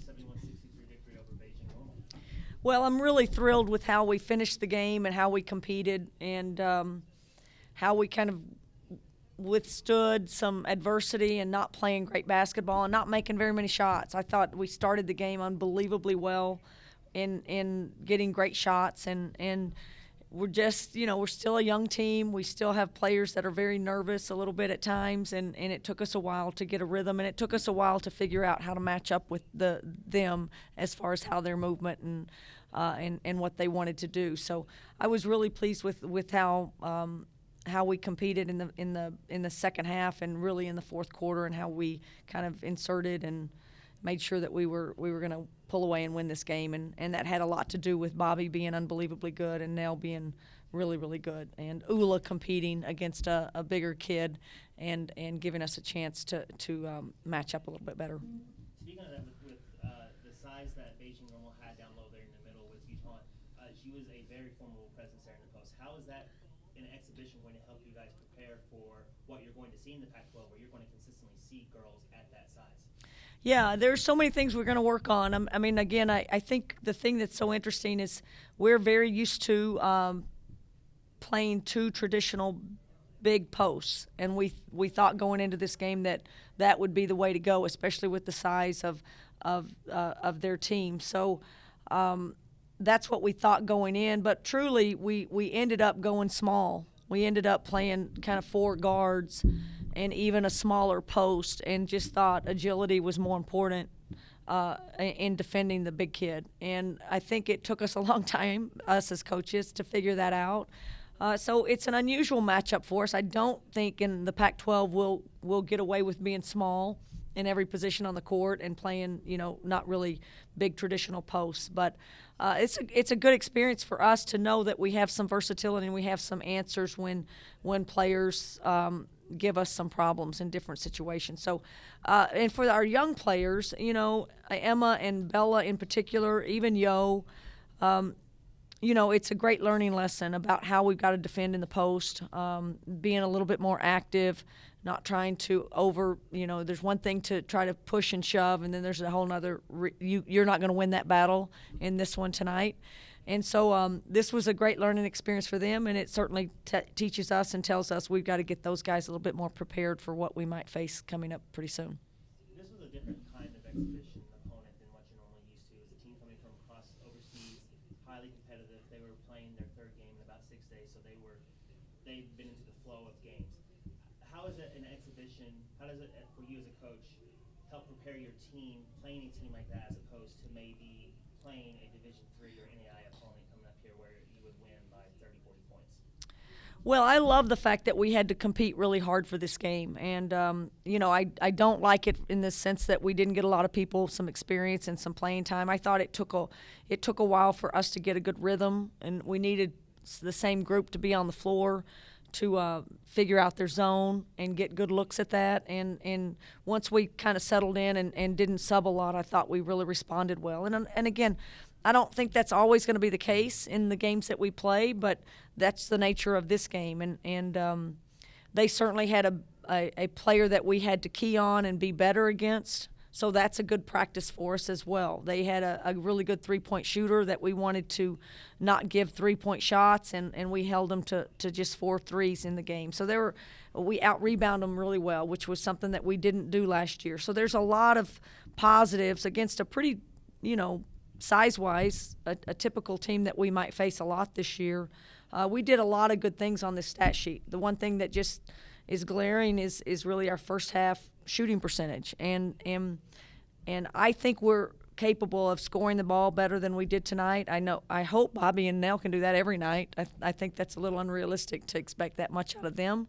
71-63 victory over Beijing Normal. Well, I'm really thrilled with how we finished the game and how we competed and how we kind of withstood some adversity and not playing great basketball and not making very many shots. I thought we started the game unbelievably well in getting great shots, and we're just, we're still a young team. We still have players that are very nervous a little bit at times, and it took us a while to get a rhythm, and it took us a while to figure out how to match up with them as far as how their movement and what they wanted to do. So I was really pleased with how we competed in the second half and really in the fourth quarter, and how we kind of inserted and made sure that we were going to pull away and win this game, and that had a lot to do with Bobby being unbelievably good and Nell being really, really good, and Ula competing against a bigger kid and giving us a chance to match up a little bit better. Speaking of that, with the size that Beijing Normal had down low there in the middle with Yutong, she was a very formidable presence there in the post. How is that in an exhibition going to help you guys prepare for what you're going to see in the Pac-12, where you're going to consistently see girls at that size? Yeah, there's so many things we're going to work on. I mean, again, I think the thing that's so interesting is we're very used to playing two traditional big posts, and we thought going into this game that would be the way to go, especially with the size of their team. So that's what we thought going in, but truly we ended up going small. We ended up playing kind of four guards and even a smaller post, and just thought agility was more important in defending the big kid. And I think it took us a long time, us as coaches, to figure that out. So it's an unusual matchup for us. I don't think in the Pac-12 we'll get away with being small in every position on the court and playing, not really big traditional posts. But it's a good experience for us to know that we have some versatility and we have some answers when players give us some problems in different situations. So, and for our young players, Emma and Bella in particular, even Yo, it's a great learning lesson about how we've got to defend in the post, being a little bit more active, not trying to there's one thing to try to push and shove, and then there's a whole nother, you're not going to win that battle in this one tonight. And so this was a great learning experience for them, and it certainly teaches us and tells us we've got to get those guys a little bit more prepared for what we might face coming up pretty soon. This was a different kind of exhibition opponent than what you're normally used to. It was a team coming from across overseas, highly competitive. They were playing their third game in about 6 days, so they've been into the flow of games. How is it an exhibition? How does it, for you as a coach, help prepare your team playing a team like that, as opposed to maybe playing a Division III or NAI opponent coming up here where you would win by 30, 40 points? Well, I love the fact that we had to compete really hard for this game, and I don't like it in the sense that we didn't get a lot of people some experience and some playing time. I thought it took a while for us to get a good rhythm, and we needed the same group to be on the floor to figure out their zone and get good looks at that. And once we kind of settled in and didn't sub a lot, I thought we really responded well. And again, I don't think that's always going to be the case in the games that we play, but that's the nature of this game. And they certainly had a player that we had to key on and be better against. So that's a good practice for us as well. They had a really good three-point shooter that we wanted to not give three-point shots, and we held them to just 4 threes in the game. So we out-rebound them really well, which was something that we didn't do last year. So there's a lot of positives against a pretty, size-wise, a typical team that we might face a lot this year. We did a lot of good things on this stat sheet. The one thing that just is glaring is really our first half shooting percentage, and I think we're capable of scoring the ball better than we did tonight. I hope Bobby and Nell can do that every night. I think that's a little unrealistic to expect that much out of them.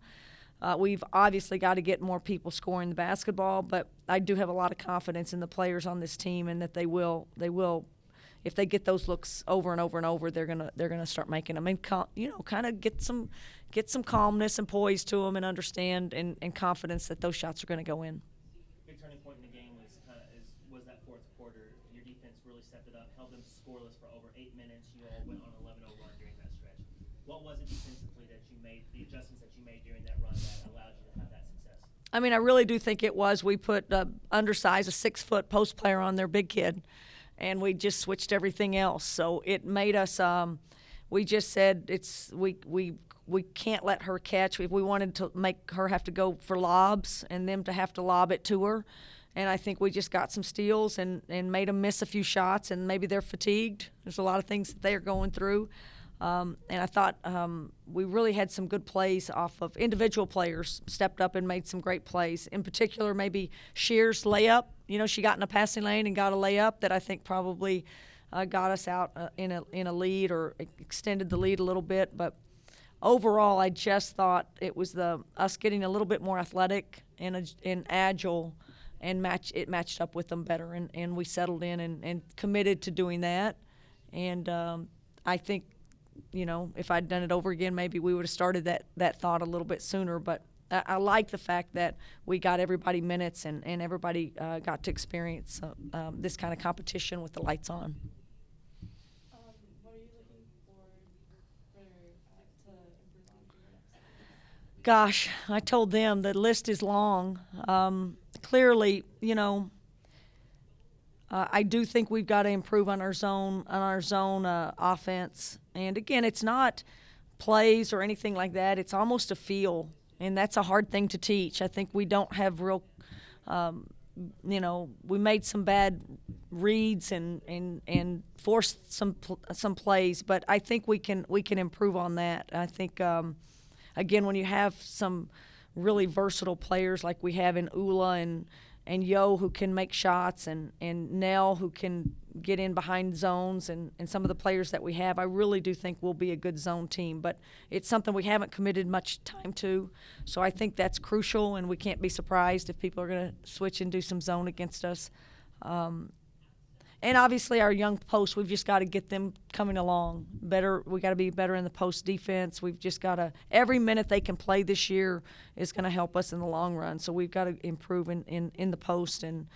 We've obviously got to get more people scoring the basketball, but I do have a lot of confidence in the players on this team, and that they will. If they get those looks over and over and over, they're gonna start making them, and kind of get some calmness and poise to them, and understand and confidence that those shots are going to go in. Big turning point in the game was that fourth quarter. Your defense really stepped it up, held them scoreless for over 8 minutes. You all went on a 11-0 run during that stretch. What was it defensively that you made, the adjustments that you made during that run, that allowed you to have that success? I mean, I really do think it was. We put undersized, a 6-foot post player on their big kid, and we just switched everything else. So it made us. We just said we can't let her catch. We wanted to make her have to go for lobs and them to have to lob it to her. And I think we just got some steals and made them miss a few shots, and maybe they're fatigued. There's a lot of things that they're going through. And I thought we really had some good plays off of individual players, stepped up and made some great plays. In particular, maybe Shear's layup. She got in a passing lane and got a layup that I think probably got us out in a lead or extended the lead a little bit. But overall, I just thought it was us getting a little bit more athletic and agile, and it matched up with them better. And we settled in and committed to doing that. And I think, if I'd done it over again, maybe we would have started that thought a little bit sooner. But I like the fact that we got everybody minutes and everybody got to experience this kind of competition with the lights on. What are you looking for to improve on for your next season? Gosh, I told them the list is long. Clearly, I do think we've got to improve on our zone offense. And again, it's not plays or anything like that. It's almost a feel, and that's a hard thing to teach. I think we don't have real. We made some bad reads and forced some plays, but I think we can improve on that. I think again, when you have some really versatile players like we have in Ula and Yo, who can make shots, and Nell, who can get in behind zones, and some of the players that we have, I really do think we'll be a good zone team. But it's something we haven't committed much time to, so I think that's crucial, and we can't be surprised if people are going to switch and do some zone against us. And obviously our young posts, we've just got to get them coming along better. We got to be better in the post defense. We've just got to, every minute they can play this year is going to help us in the long run. So we've got to improve in the post, and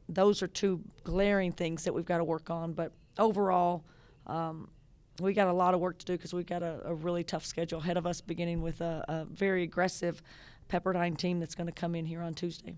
those are two glaring things that we've got to work on. But overall, we got a lot of work to do because we've got a really tough schedule ahead of us, beginning with a very aggressive Pepperdine team that's going to come in here on Tuesday.